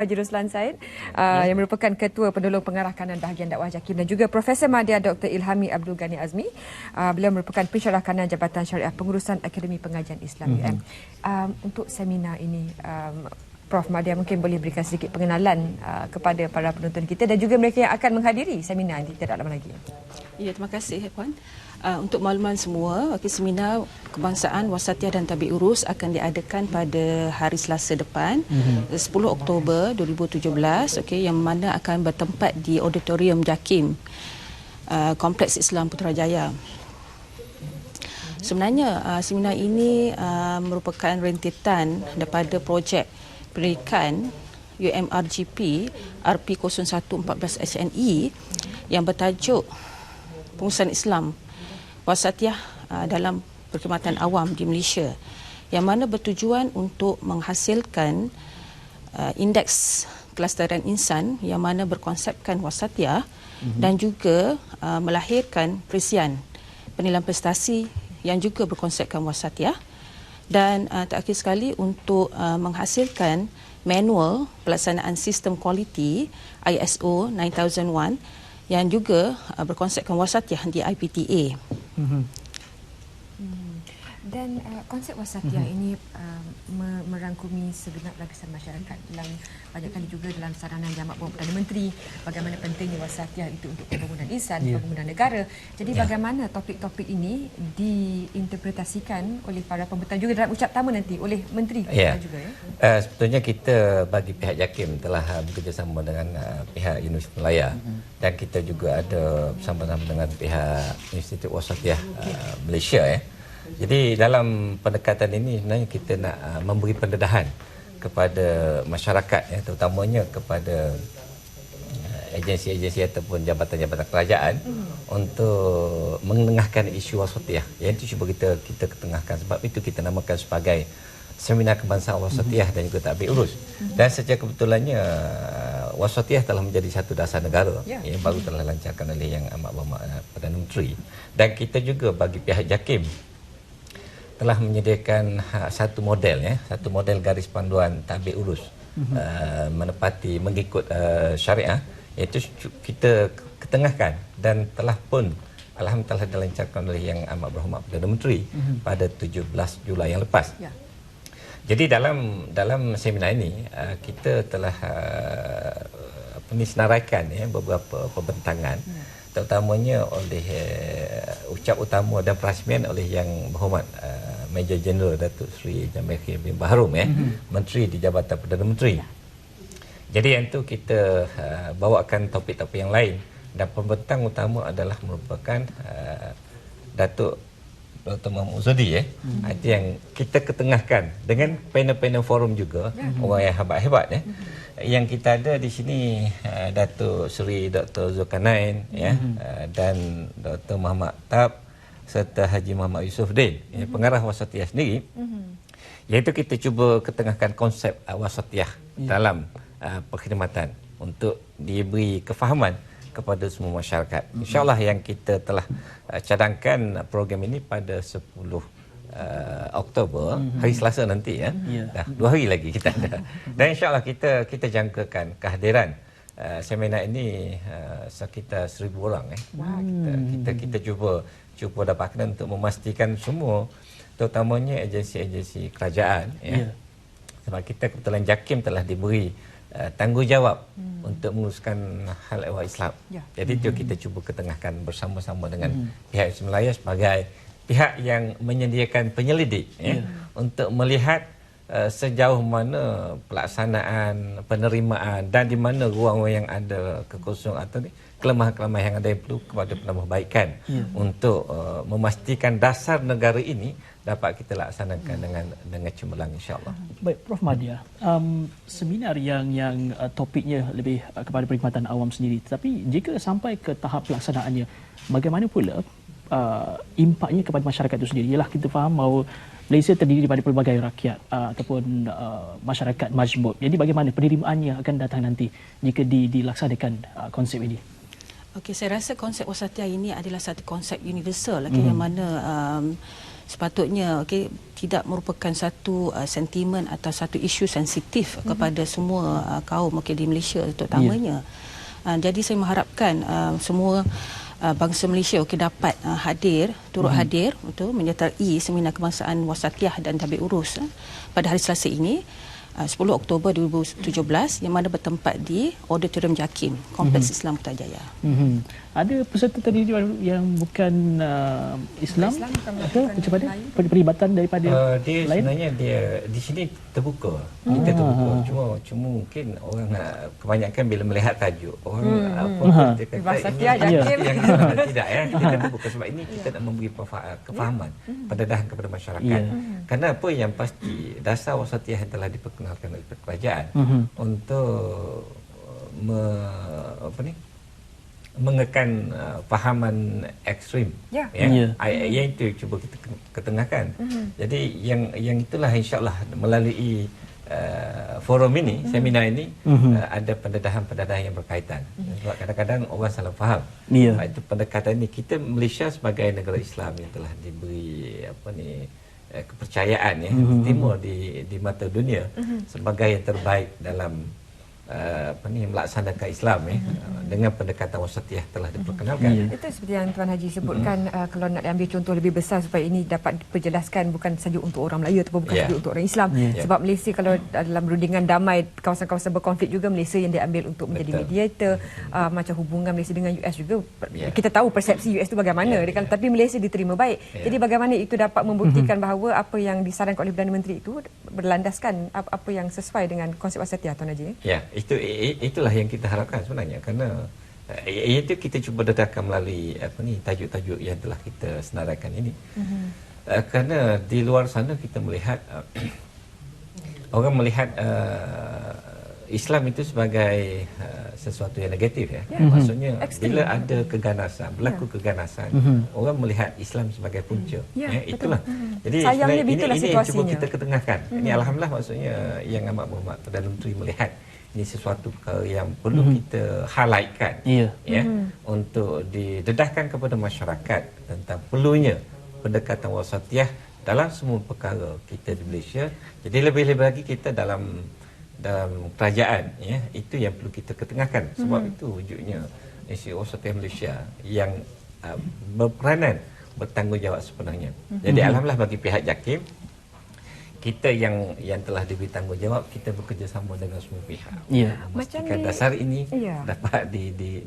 Haji Ruslan Said yang merupakan Ketua Penolong Pengarah Kanan Bahagian Dakwah JAKIM dan juga Profesor Madya Dr. Ilhami Abdul Ghani Azmi. Beliau merupakan Pensyarah Kanan Jabatan Syariah Pengurusan Akademi Pengajian Islam UM. Untuk seminar ini, Prof. Madya mungkin boleh berikan sedikit pengenalan kepada para penonton kita dan juga mereka yang akan menghadiri seminar ini tidak lama lagi. Ya, terima kasih Puan. Untuk makluman semua, seminar Kebangsaan, Wasatiyah dan Tabik Urus akan diadakan pada hari Selasa depan, 10 Oktober 2017, yang mana akan bertempat di Auditorium JAKIM, Kompleks Islam Putrajaya. Sebenarnya seminar ini merupakan rentetan daripada projek pendidikan UMRGP RP0114 HNE yang bertajuk Pengurusan Islam Wasatiyah dalam perkhidmatan awam di Malaysia, yang mana bertujuan untuk menghasilkan indeks kelestarian insan yang mana berkonsepkan wasatiyah dan juga melahirkan perisian penilaian prestasi yang juga berkonsepkan wasatiyah, dan terakhir sekali untuk menghasilkan manual pelaksanaan sistem kualiti ISO 9001 yang juga berkonsepkan wasatiyah di IPTA. Dan konsep wasatiyah ini merangkumi segenap lapisan masyarakat. Dalam banyak kali juga dalam saranan Jamak Bawang Perdana Menteri, bagaimana pentingnya wasatiyah itu untuk pembangunan insan, pembangunan negara. Jadi bagaimana topik-topik ini diinterpretasikan oleh para pembentang juga dalam ucap tamu nanti oleh Menteri juga ya? Sebetulnya kita bagi pihak JAKIM telah bekerjasama dengan pihak Universiti Malaya dan kita juga ada bersama-sama dengan pihak Institut Wasatiyah Malaysia ya. Jadi dalam pendekatan ini sebenarnya kita nak memberi pendedahan kepada masyarakat ya, terutamanya kepada agensi-agensi ataupun jabatan-jabatan kerajaan untuk mengetengahkan isu wasatiyah. Yang itu cuba kita ketengahkan, sebab itu kita namakan sebagai Seminar Kebangsaan Wasatiyah dan juga Tabik Urus. Dan secara kebetulannya wasatiyah telah menjadi satu dasar negara yang baru telah lancarkan oleh Yang Amat Berhormat Perdana Menteri. Dan kita juga bagi pihak JAKIM telah menyediakan satu model garis panduan tabik urus menepati mengikut syariah, iaitu kita ketengahkan dan telah pun alhamdulillah dilancarkan oleh Yang Amat Berhormat Perdana Menteri pada 17 Julai yang lepas. Jadi dalam seminar ini kita telah senaraikan beberapa pembentangan, terutamanya oleh ucap utama dan perasmian oleh Yang Berhormat Major Jeneral Datuk Seri Jamaluddin bin Baharom Menteri di Jabatan Perdana Menteri. Jadi yang itu kita bawakan topik-topik yang lain, dan pembentang utama adalah merupakan Datuk Dr. Muhammad Uzodi itu yang kita ketengahkan dengan panel-panel forum juga, orang yang hebat-hebat Yang kita ada di sini Datuk Seri Dr. Zulkarnain dan Dr. Muhammad Tab serta Haji Muhammad Yusofuddin, pengarah wasatiyah sendiri. Iaitu kita cuba ketengahkan konsep wasatiyah dalam perkhidmatan untuk diberi kefahaman kepada semua masyarakat. InsyaAllah yang kita telah cadangkan program ini pada 10 Oktober, hari Selasa nanti Dah 2 hari lagi kita ada. Dan insyaAllah kita jangkakan kehadiran seminar ini sekitar 1,000 orang. Kita cuba dapatkan untuk memastikan semua, terutamanya agensi-agensi kerajaan sebab kita kebetulan JAKIM telah diberi tanggungjawab untuk menguruskan hal ehwal Islam. Jadi itu kita cuba ketengahkan bersama-sama dengan pihak Universiti Malaya sebagai pihak yang menyediakan penyelidik untuk melihat sejauh mana pelaksanaan, penerimaan dan di mana ruang-ruang yang ada kekosongan atau kelemahan-kelemahan yang ada yang perlu kepada penambahbaikan untuk memastikan dasar negara ini dapat kita laksanakan dengan cemerlang, insya-Allah. Baik, Prof. Madya, seminar yang topiknya lebih kepada perkhidmatan awam sendiri, tetapi jika sampai ke tahap pelaksanaannya, bagaimana pula impaknya kepada masyarakat itu sendiri? Ialah kita faham bahawa Malaysia terdiri daripada pelbagai rakyat ataupun masyarakat majmuk. Jadi bagaimana penerimaannya akan datang nanti jika dilaksanakan konsep ini? Okey, saya rasa konsep wasatiyah ini adalah satu konsep universal yang mana sepatutnya tidak merupakan satu sentimen atau satu isu sensitif kepada semua kaum di Malaysia terutamanya. Jadi saya mengharapkan semua bangsa Malaysia dapat turut hadir untuk menyertai seminar kebangsaan wasatiyah dan tabik urus pada hari Selasa ini 10 Oktober 2017 yang mana bertempat di Auditorium JAKIM, Kompleks Islam Putrajaya. Ada peserta tadi yang bukan Islam atau macam mana? Perlibatan daripada dia lain? Sebenarnya dia di sini terbuka. Kita terbuka. Cuma mungkin orang kebanyakan bila melihat tajuk orang dia kata Wasatiyah, ini JAKIM. yang tidak kita terbuka sebab ini kita nak memberi kefahaman pendedahan kepada masyarakat. Kerana apa yang pasti dasar wasatiyah yang telah diperkenalkan oleh kerajaan untuk mengekan fahaman ekstrim yang itu cuba kita ketengahkan. Jadi yang itulah insya-Allah melalui forum ini, seminar ini ada pendedahan-pendedahan yang berkaitan. Sebab kadang-kadang orang salah faham. Itu pendekatan ini kita Malaysia sebagai negara Islam yang telah diberi kepercayaan timur di mata dunia sebagai yang terbaik dalam melaksanakan Islam dengan pendekatan wasatiyah telah diperkenalkan. Itu seperti yang Tuan Haji sebutkan, kalau nak ambil contoh lebih besar supaya ini dapat diperjelaskan bukan saja untuk orang Melayu ataupun bukan saja untuk orang Islam. Sebab Malaysia kalau dalam rundingan damai kawasan-kawasan berkonflik juga Malaysia yang diambil untuk menjadi mediator, macam hubungan Malaysia dengan US juga. Kita tahu persepsi US itu bagaimana, tapi Malaysia diterima baik. Jadi bagaimana itu dapat membuktikan bahawa apa yang disarankan oleh Perdana Menteri itu berlandaskan apa yang sesuai dengan konsep wasatiyah, Tuan Haji? Itulah yang kita harapkan sebenarnya, kerana itu kita cuba dedahkan melalui tajuk-tajuk yang telah kita senaraikan ini. Kerana di luar sana kita melihat orang melihat Islam itu sebagai sesuatu yang negatif maksudnya bila ada keganasan, berlaku keganasan, orang melihat Islam sebagai punca. Itulah. Jadi sayangnya ini situasinya. cuba kita ketengahkan. Ini alhamdulillah maksudnya yang amat berhormat Perdana Menteri melihat ini sesuatu perkara yang perlu kita highlightkan untuk didedahkan kepada masyarakat tentang perlunya pendekatan wasatiyah dalam semua perkara kita di Malaysia. Jadi lebih-lebih lagi kita dalam kerajaan itu yang perlu kita ketengahkan sebab itu wujudnya Institut Wasatiyah Malaysia yang berperanan bertanggungjawab sepenuhnya. Jadi alhamdulillah bagi pihak JAKIM kita yang telah diberi tanggungjawab, kita bekerjasama dengan semua pihak. Memastikan dasar ini dapat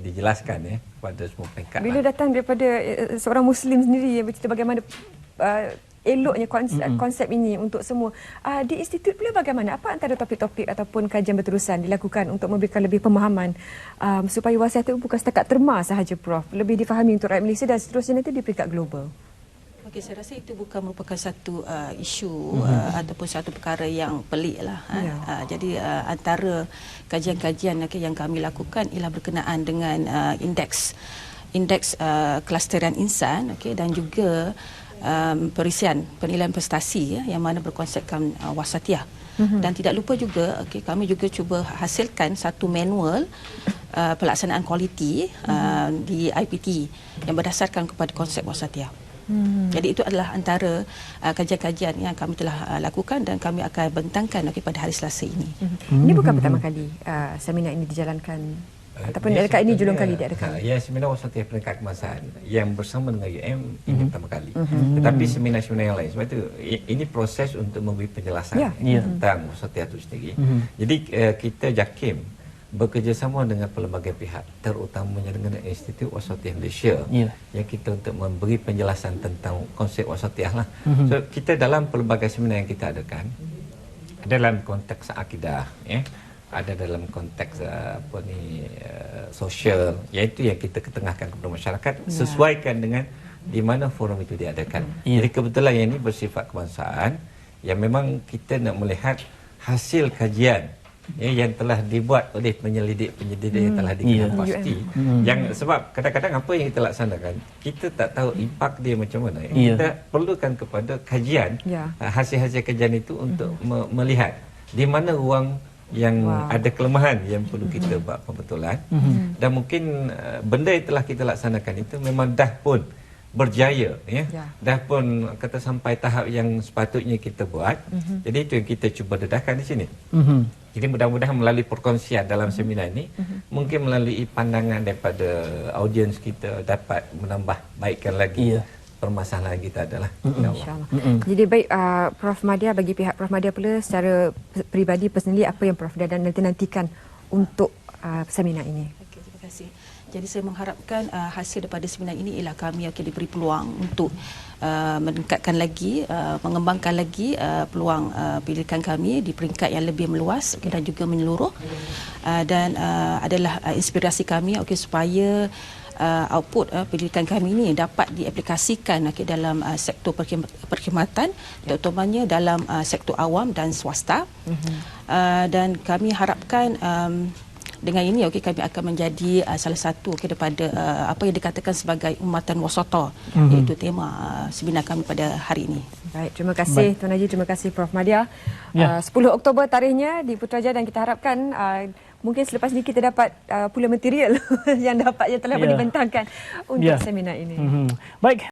dijelaskan kepada semua pihak. Bila datang daripada seorang Muslim sendiri yang bercerita bagaimana eloknya konsep ini untuk semua. Di institut pula bagaimana? Apa antara topik-topik ataupun kajian berterusan dilakukan untuk memberikan lebih pemahaman supaya wasiat itu bukan setakat terma sahaja, Prof, lebih difahami untuk rakyat Malaysia dan seterusnya nanti di peringkat global? Saya rasa itu bukan merupakan satu isu ataupun satu perkara yang pelik lah. Jadi antara kajian-kajian yang kami lakukan ialah berkenaan dengan indeks kelesterian insan dan juga perisian penilaian prestasi yang mana berkonsepkan wasatiyah. Dan tidak lupa juga kami juga cuba hasilkan satu manual pelaksanaan kualiti di IPT yang berdasarkan kepada konsep wasatiyah. Jadi itu adalah antara kajian-kajian yang kami telah lakukan dan kami akan bentangkan pada hari Selasa ini. Ini bukan pertama kali seminar ini dijalankan ataupun dekat ini julung kali diadakan. Ya, seminar wasatiyah peringkat kebangsaan yang bersama dengan UM ini pertama kali. Tetapi seminar-seminar yang lain, sebab itu ini proses untuk memberi penjelasan tentang wasatiyah itu sendiri. Jadi kita JAKIM bekerjasama dengan pelbagai pihak, terutamanya dengan Institut Wasatiyah Malaysia yang kita untuk memberi penjelasan tentang konsep wasatiyah lah. So kita dalam pelbagai seminar yang kita adakan dalam konteks akidah, ada dalam konteks sosial, iaitu yang kita ketengahkan kepada masyarakat sesuaikan dengan di mana forum itu diadakan. Jadi kebetulan yang ini bersifat kebangsaan yang memang kita nak melihat hasil kajian yang telah dibuat oleh penyelidik yang telah dikenal pasti. Yang sebab kadang-kadang apa yang kita laksanakan kita tak tahu impak dia macam mana. Kita perlukan kepada kajian hasil-hasil kajian itu untuk melihat di mana ruang yang ada kelemahan yang perlu kita buat pembetulan. Dan mungkin benda yang telah kita laksanakan itu memang dah pun berjaya ya. Ya. Dah pun kata sampai tahap yang sepatutnya kita buat. Jadi itu yang kita cuba dedahkan di sini. Jadi mudah-mudahan melalui perkongsian dalam seminar ini mungkin melalui pandangan daripada audiens kita dapat menambah baikkan lagi permasalahan kita adalah. InsyaAllah. Jadi baik Prof Madya, bagi pihak Prof Madya pula secara peribadi personally apa yang Prof Dadan nantikan untuk seminar ini? Okey, terima kasih. Jadi saya mengharapkan hasil daripada seminar ini ialah kami akan diberi peluang untuk meningkatkan lagi, mengembangkan lagi peluang pendidikan kami di peringkat yang lebih meluas dan juga menyeluruh, dan adalah inspirasi kami supaya output pendidikan kami ini dapat diaplikasikan dalam sektor perkhidmatan, terutamanya dalam sektor awam dan swasta. Dan kami harapkan dengan ini kami akan menjadi salah satu daripada apa yang dikatakan sebagai umatan wasata, iaitu tema seminar kami pada hari ini. Baik, terima kasih Tuan Haji, terima kasih Prof Madya. 10 Oktober tarikhnya di Putrajaya dan kita harapkan mungkin selepas ini kita dapat pula material yang telah dibentangkan untuk seminar ini. Baik.